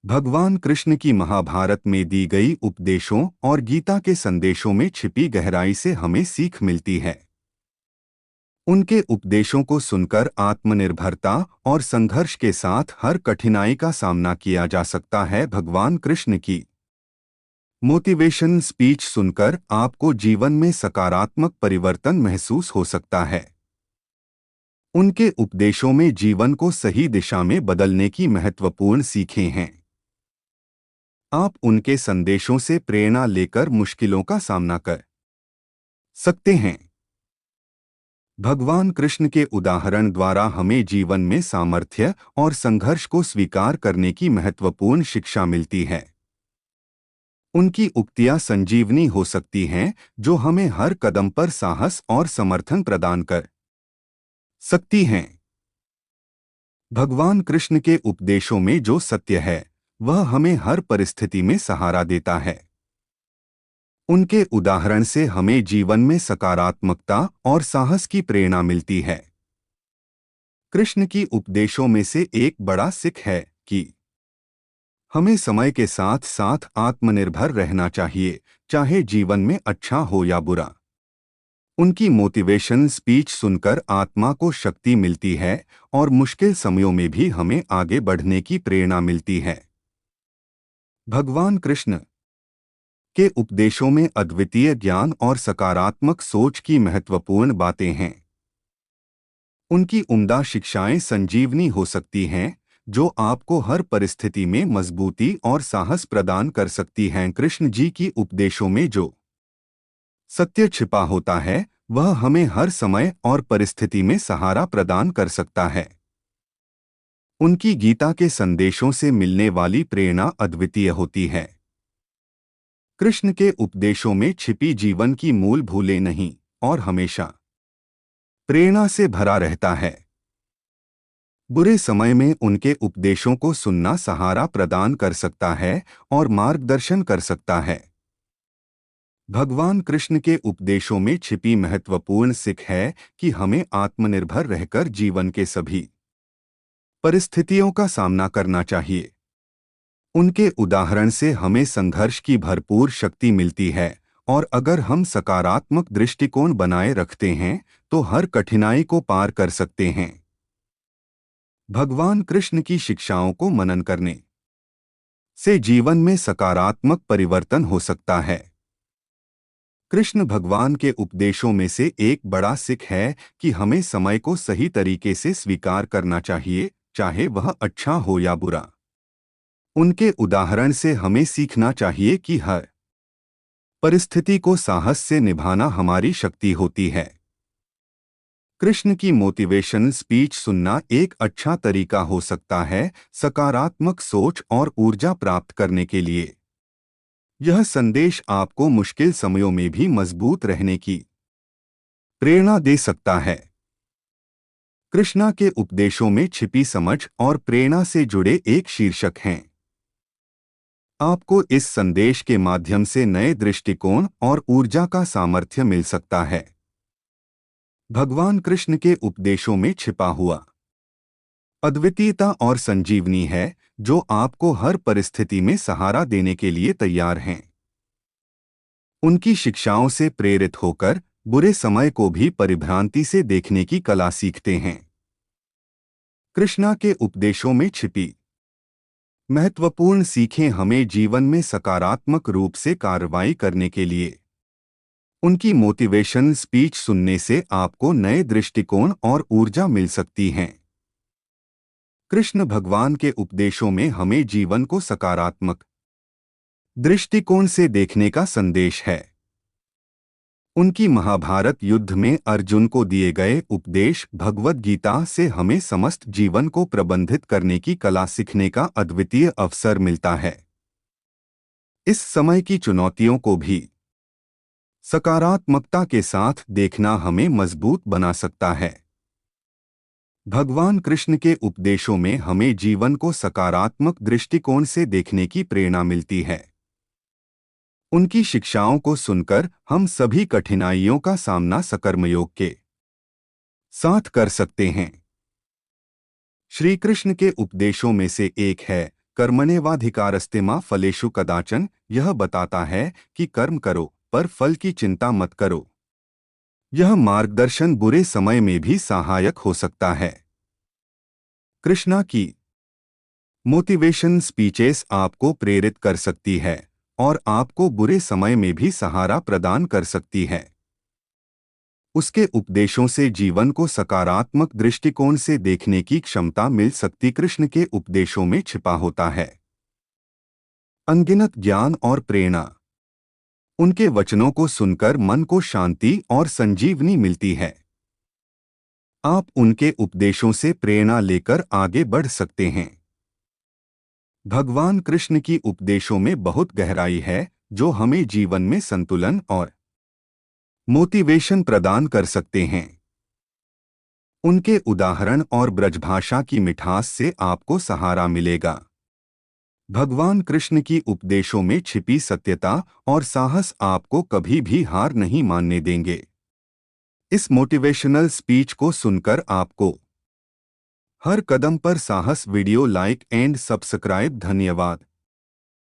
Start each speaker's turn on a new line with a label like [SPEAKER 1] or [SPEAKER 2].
[SPEAKER 1] भगवान कृष्ण की महाभारत में दी गई उपदेशों और गीता के संदेशों में छिपी गहराई से हमें सीख मिलती है। उनके उपदेशों को सुनकर आत्मनिर्भरता और संघर्ष के साथ हर कठिनाई का सामना किया जा सकता है। भगवान कृष्ण की मोटिवेशन स्पीच सुनकर आपको जीवन में सकारात्मक परिवर्तन महसूस हो सकता है। उनके उपदेशों में जीवन को सही दिशा में बदलने की महत्वपूर्ण सीखें हैं। आप उनके संदेशों से प्रेरणा लेकर मुश्किलों का सामना कर सकते हैं। भगवान कृष्ण के उदाहरण द्वारा हमें जीवन में सामर्थ्य और संघर्ष को स्वीकार करने की महत्वपूर्ण शिक्षा मिलती है। उनकी उक्तियां संजीवनी हो सकती हैं, जो हमें हर कदम पर साहस और समर्थन प्रदान कर सकती हैं। भगवान कृष्ण के उपदेशों में जो सत्य है, वह हमें हर परिस्थिति में सहारा देता है। उनके उदाहरण से हमें जीवन में सकारात्मकता और साहस की प्रेरणा मिलती है। कृष्ण की उपदेशों में से एक बड़ा सीख है कि हमें समय के साथ साथ आत्मनिर्भर रहना चाहिए, चाहे जीवन में अच्छा हो या बुरा। उनकी मोटिवेशन स्पीच सुनकर आत्मा को शक्ति मिलती है और मुश्किल समयों में भी हमें आगे बढ़ने की प्रेरणा मिलती है। भगवान कृष्ण के उपदेशों में अद्वितीय ज्ञान और सकारात्मक सोच की महत्वपूर्ण बातें हैं। उनकी उम्दा शिक्षाएं संजीवनी हो सकती हैं, जो आपको हर परिस्थिति में मजबूती और साहस प्रदान कर सकती हैं। कृष्ण जी की उपदेशों में जो सत्य छिपा होता है, वह हमें हर समय और परिस्थिति में सहारा प्रदान कर सकता है। उनकी गीता के संदेशों से मिलने वाली प्रेरणा अद्वितीय होती है। कृष्ण के उपदेशों में छिपी जीवन की मूल भूलें नहीं और हमेशा प्रेरणा से भरा रहता है। बुरे समय में उनके उपदेशों को सुनना सहारा प्रदान कर सकता है और मार्गदर्शन कर सकता है। भगवान कृष्ण के उपदेशों में छिपी महत्वपूर्ण सीख है कि हमें आत्मनिर्भर रहकर जीवन के सभी परिस्थितियों का सामना करना चाहिए। उनके उदाहरण से हमें संघर्ष की भरपूर शक्ति मिलती है, और अगर हम सकारात्मक दृष्टिकोण बनाए रखते हैं तो हर कठिनाई को पार कर सकते हैं। भगवान कृष्ण की शिक्षाओं को मनन करने से जीवन में सकारात्मक परिवर्तन हो सकता है। कृष्ण भगवान के उपदेशों में से एक बड़ा सीख है कि हमें समय को सही तरीके से स्वीकार करना चाहिए, चाहे वह अच्छा हो या बुरा। उनके उदाहरण से हमें सीखना चाहिए कि हर परिस्थिति को साहस से निभाना हमारी शक्ति होती है। कृष्ण की मोटिवेशन स्पीच सुनना एक अच्छा तरीका हो सकता है सकारात्मक सोच और ऊर्जा प्राप्त करने के लिए। यह संदेश आपको मुश्किल समयों में भी मजबूत रहने की प्रेरणा दे सकता है। कृष्णा के उपदेशों में छिपी समझ और प्रेरणा से जुड़े एक शीर्षक हैं। आपको इस संदेश के माध्यम से नए दृष्टिकोण और ऊर्जा का सामर्थ्य मिल सकता है। भगवान कृष्ण के उपदेशों में छिपा हुआ अद्वितीयता और संजीवनी है, जो आपको हर परिस्थिति में सहारा देने के लिए तैयार हैं। उनकी शिक्षाओं से प्रेरित होकर बुरे समय को भी परिभ्रांति से देखने की कला सीखते हैं। कृष्णा के उपदेशों में छिपी महत्वपूर्ण सीखें हमें जीवन में सकारात्मक रूप से कार्रवाई करने के लिए। उनकी मोटिवेशन स्पीच सुनने से आपको नए दृष्टिकोण और ऊर्जा मिल सकती हैं। कृष्ण भगवान के उपदेशों में हमें जीवन को सकारात्मक दृष्टिकोण से देखने का संदेश है। उनकी महाभारत युद्ध में अर्जुन को दिए गए उपदेश भगवद गीता से हमें समस्त जीवन को प्रबंधित करने की कला सीखने का अद्वितीय अवसर मिलता है। इस समय की चुनौतियों को भी सकारात्मकता के साथ देखना हमें मजबूत बना सकता है। भगवान कृष्ण के उपदेशों में हमें जीवन को सकारात्मक दृष्टिकोण से देखने की प्रेरणा मिलती है। उनकी शिक्षाओं को सुनकर हम सभी कठिनाइयों का सामना सकर्मयोग के साथ कर सकते हैं। श्री कृष्ण के उपदेशों में से एक है कर्मण्येवाधिकारस्ते मा फलेषु कदाचन यह बताता है कि कर्म करो पर फल की चिंता मत करो। यह मार्गदर्शन बुरे समय में भी सहायक हो सकता है। कृष्णा की मोटिवेशन स्पीचेस आपको प्रेरित कर सकती है और आपको बुरे समय में भी सहारा प्रदान कर सकती है। उसके उपदेशों से जीवन को सकारात्मक दृष्टिकोण से देखने की क्षमता मिल सकती। कृष्ण के उपदेशों में छिपा होता है अनगिनत ज्ञान और प्रेरणा। उनके वचनों को सुनकर मन को शांति और संजीवनी मिलती है। आप उनके उपदेशों से प्रेरणा लेकर आगे बढ़ सकते हैं। भगवान कृष्ण की उपदेशों में बहुत गहराई है जो हमें जीवन में संतुलन और मोटिवेशन प्रदान कर सकते हैं। उनके उदाहरण और ब्रजभाषा की मिठास से आपको सहारा मिलेगा। भगवान कृष्ण की उपदेशों में छिपी सत्यता और साहस आपको कभी भी हार नहीं मानने देंगे। इस मोटिवेशनल स्पीच को सुनकर आपको हर कदम पर साहस। Video like and subscribe. धन्यवाद।